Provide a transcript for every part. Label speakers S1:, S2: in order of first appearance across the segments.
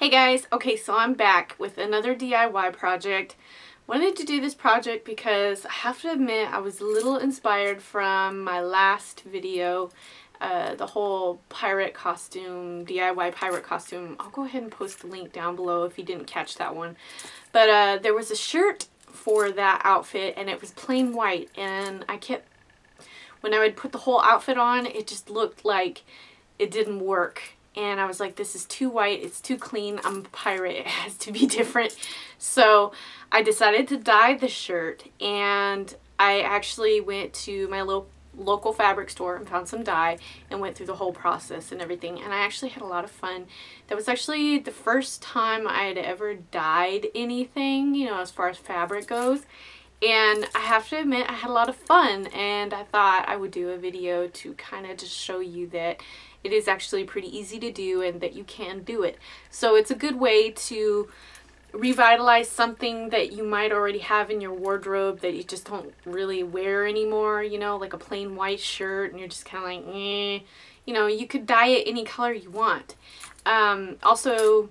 S1: Hey guys, okay, so I'm back with another DIY project. Wanted to do this project because I have to admit I was a little inspired from my last video, the whole pirate costume, DIY pirate costume. I'll go ahead and post the link down below if you didn't catch that one. But there was a shirt for that outfit and it was plain white, and when I would put the whole outfit on, it just looked like it didn't work. And I was like, this is too white, it's too clean, I'm a pirate, it has to be different. So I decided to dye the shirt, and I actually went to my local fabric store and found some dye and went through the whole process and everything, and I actually had a lot of fun. That was actually the first time I had ever dyed anything, you know, as far as fabric goes. And I have to admit, I had a lot of fun, and I thought I would do a video to kind of just show you that it is actually pretty easy to do and that you can do it. So it's a good way to revitalize something that you might already have in your wardrobe that you just don't really wear anymore, you know, like a plain white shirt and you're just kind of like, eh. You know, you could dye it any color you want. Also,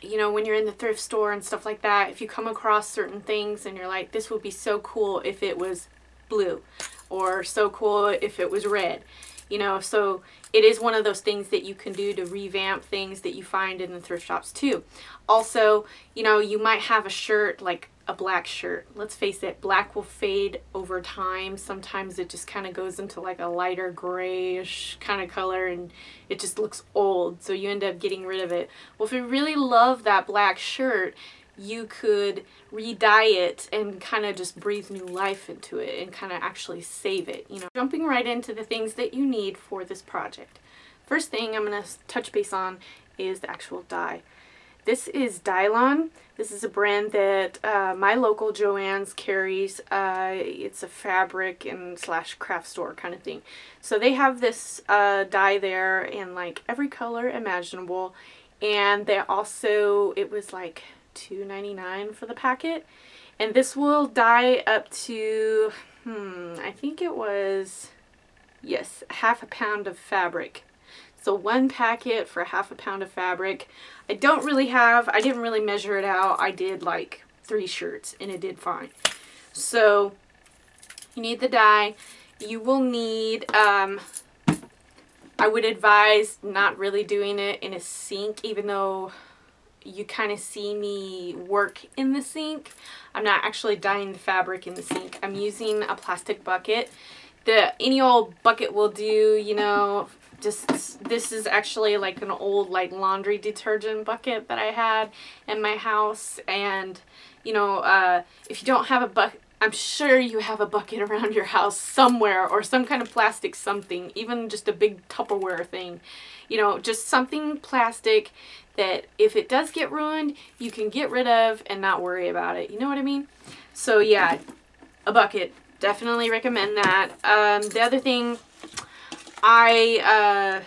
S1: you know, when you're in the thrift store and stuff like that, if you come across certain things and you're like, this would be so cool if it was blue, or so cool if it was red, you know, so it is one of those things that you can do to revamp things that you find in the thrift shops too. Also, you know, you might have a shirt, like a black shirt. Let's face it, black will fade over time. Sometimes it just kind of goes into like a lighter grayish kind of color and it just looks old, so you end up getting rid of it. Well, if you really love that black shirt, you could re-dye it and kind of just breathe new life into it and kind of actually save it, you know. Jumping right into the things that you need for this project. First thing I'm going to touch base on is the actual dye. This is Dylon. This is a brand that my local Joann's carries. It's a fabric and / craft store kind of thing. So they have this dye there in like every color imaginable, and they also, it was like $2.99 for the packet, and this will dye up to I think it was, yes, half a pound of fabric. So one packet for half a pound of fabric. I didn't really measure it out. I did like 3 shirts and it did fine. So you need the dye. You will need, I would advise not really doing it in a sink, even though you kind of see me work in the sink. I'm not actually dyeing the fabric in the sink. I'm using a plastic bucket. Any old bucket will do, you know. Just, this is actually like an old like laundry detergent bucket that I had in my house, and you know, if you don't have a bucket, I'm sure you have a bucket around your house somewhere, or some kind of plastic something, even just a big Tupperware thing, you know, just something plastic that if it does get ruined, you can get rid of and not worry about it. You know what I mean? So yeah, a bucket. Definitely recommend that. The other thing, I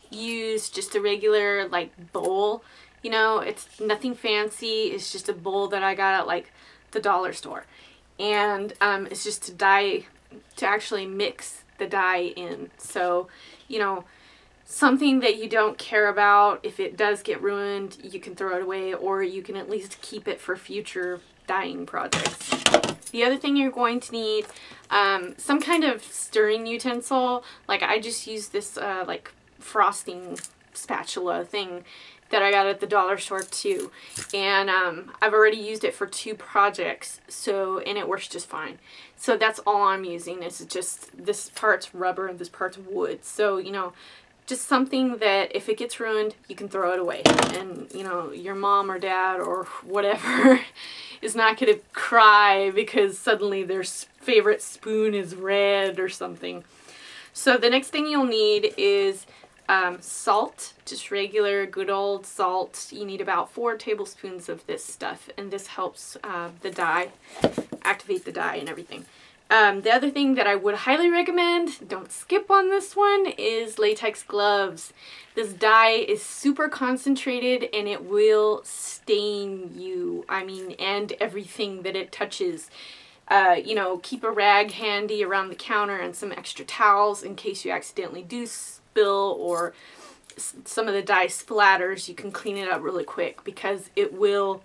S1: use just a regular like bowl. You know, it's nothing fancy. It's just a bowl that I got at like the dollar store. And it's just to actually mix the dye in. So, you know, something that you don't care about, if it does get ruined, you can throw it away, or you can at least keep it for future dyeing projects. The other thing you're going to need, some kind of stirring utensil. Like I just use this like frosting spatula thing that I got at the dollar store too, and I've already used it for 2 projects, so, and it works just fine. So that's all I'm using. It's just, this part's rubber and this part's wood, so you know, just something that if it gets ruined, you can throw it away, and you know, your mom or dad or whatever is not going to cry because suddenly their favorite spoon is red or something. So the next thing you'll need is salt, just regular good old salt. You need about 4 tablespoons of this stuff, and this helps the dye, activate the dye and everything. The other thing that I would highly recommend, don't skip on this one, is latex gloves. This dye is super concentrated and it will stain you, I mean, and everything that it touches. You know, keep a rag handy around the counter and some extra towels in case you accidentally do spill or some of the dye splatters, you can clean it up really quick, because it will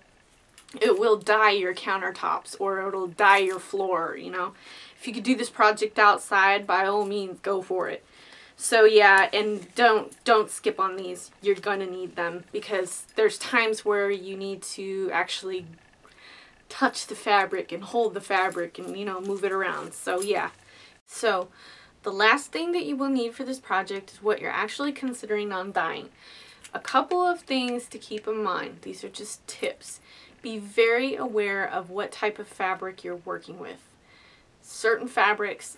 S1: dye your countertops, or it'll dye your floor, you know. If you could do this project outside, by all means, go for it. So yeah, and don't skip on these. You're gonna need them, because there's times where you need to actually touch the fabric and hold the fabric and, you know, move it around. So yeah. So the last thing that you will need for this project is what you're actually considering on dyeing. A couple of things to keep in mind. These are just tips. Be very aware of what type of fabric you're working with. Certain fabrics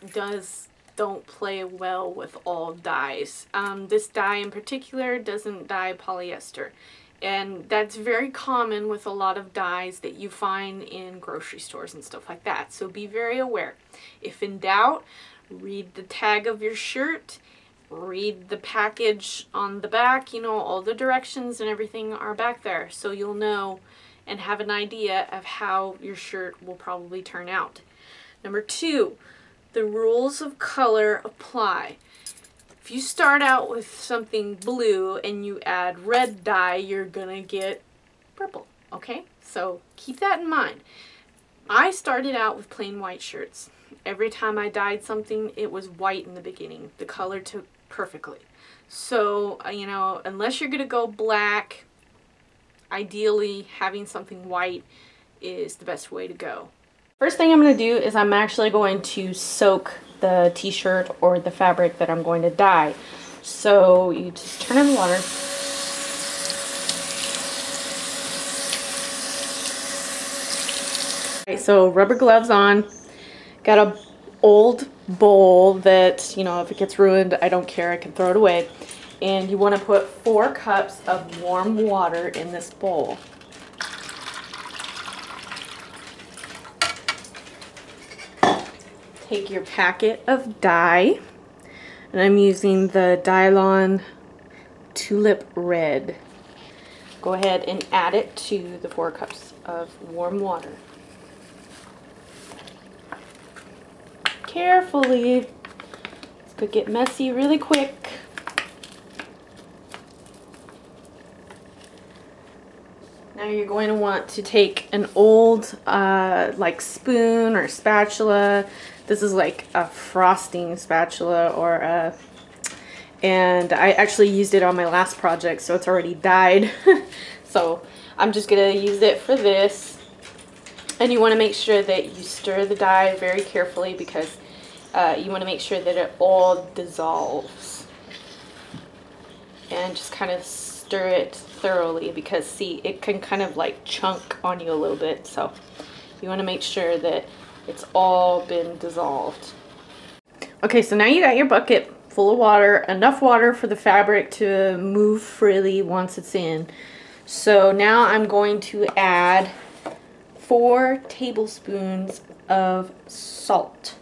S1: don't play well with all dyes. This dye in particular doesn't dye polyester. And that's very common with a lot of dyes that you find in grocery stores and stuff like that. So be very aware. If in doubt, read the tag of your shirt, read the package on the back, you know, all the directions and everything are back there. So you'll know and have an idea of how your shirt will probably turn out. Number 2, the rules of color apply. If you start out with something blue and you add red dye, you're gonna get purple, okay? So keep that in mind. I started out with plain white shirts. Every time I dyed something, it was white in the beginning. The color took perfectly. So, you know, unless you're gonna go black, ideally having something white is the best way to go. First thing I'm going to do is I'm actually going to soak the t-shirt or the fabric that I'm going to dye. So you just turn on the water. Okay, so rubber gloves on. Got a old bowl that, you know, if it gets ruined, I don't care, I can throw it away. And you want to put 4 cups of warm water in this bowl. Take your packet of dye, and I'm using the Dylon Tulip Red. Go ahead and add it to the 4 cups of warm water. Carefully. This could get messy really quick. Now you're going to want to take an old like spoon or spatula. This is like a frosting spatula or a, and I actually used it on my last project, so it's already dyed. So I'm just gonna use it for this. And you want to make sure that you stir the dye very carefully, because you want to make sure that it all dissolves. And just kind of stir it thoroughly, because see, it can kind of like chunk on you a little bit. So you want to make sure that it's all been dissolved. Okay, so now you got your bucket full of water, enough water for the fabric to move freely once it's in. So now I'm going to add 4 tablespoons of salt.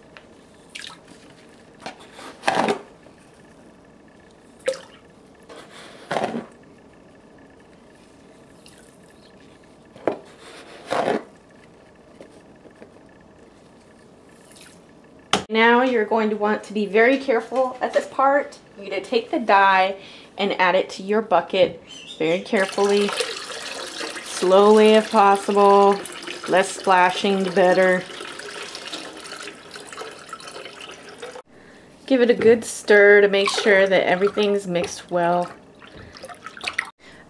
S1: Now you're going to want to be very careful at this part. You're going to take the dye and add it to your bucket very carefully, slowly if possible. Less splashing, the better. Give it a good stir to make sure that everything's mixed well.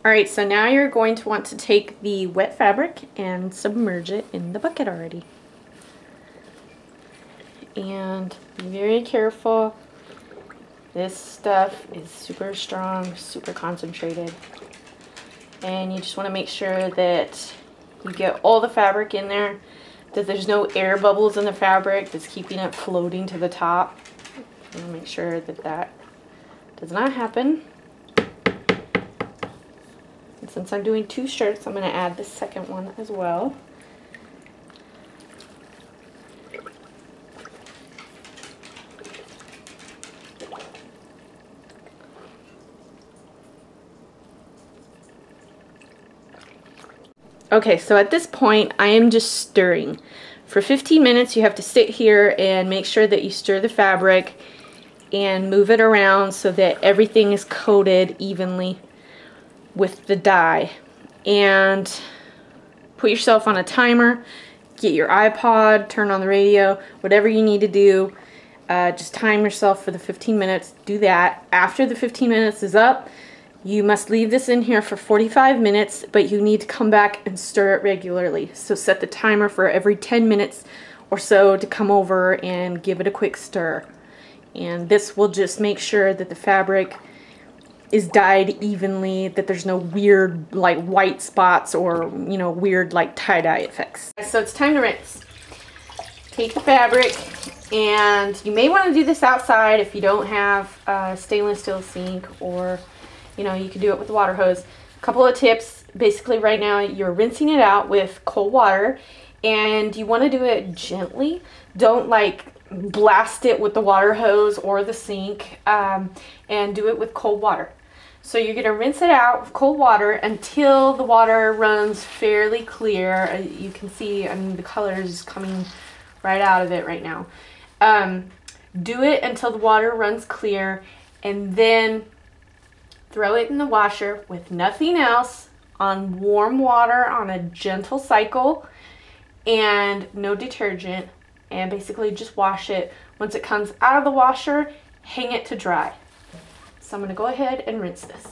S1: Alright, so now you're going to want to take the wet fabric and submerge it in the bucket already. And be very careful. This stuff is super strong, super concentrated. And you just want to make sure that you get all the fabric in there, that there's no air bubbles in the fabric that's keeping it floating to the top. You want to make sure that that does not happen. And since I'm doing 2 shirts, I'm going to add the second one as well. Okay, so at this point, I am just stirring. For 15 minutes, you have to sit here and make sure that you stir the fabric. and move it around so that everything is coated evenly with the dye. And put yourself on a timer, get your iPod, turn on the radio, whatever you need to do. Just time yourself for the 15 minutes. Do that. After the 15 minutes is up, you must leave this in here for 45 minutes, but you need to come back and stir it regularly. So set the timer for every 10 minutes or so to come over and give it a quick stir. And this will just make sure that the fabric is dyed evenly, that there's no weird like white spots or, you know, weird like tie-dye effects. So it's time to rinse. Take the fabric, and you may want to do this outside if you don't have a stainless steel sink, or you know, you can do it with the water hose. A couple of tips. Basically right now you're rinsing it out with cold water, and you want to do it gently. Don't like blast it with the water hose or the sink, and do it with cold water. So you're going to rinse it out with cold water until the water runs fairly clear. You can see, I mean, the color is coming right out of it right now. Do it until the water runs clear, and then throw it in the washer with nothing else, on warm water on a gentle cycle, and no detergent, and basically just wash it. Once it comes out of the washer, hang it to dry. So I'm going to go ahead and rinse this.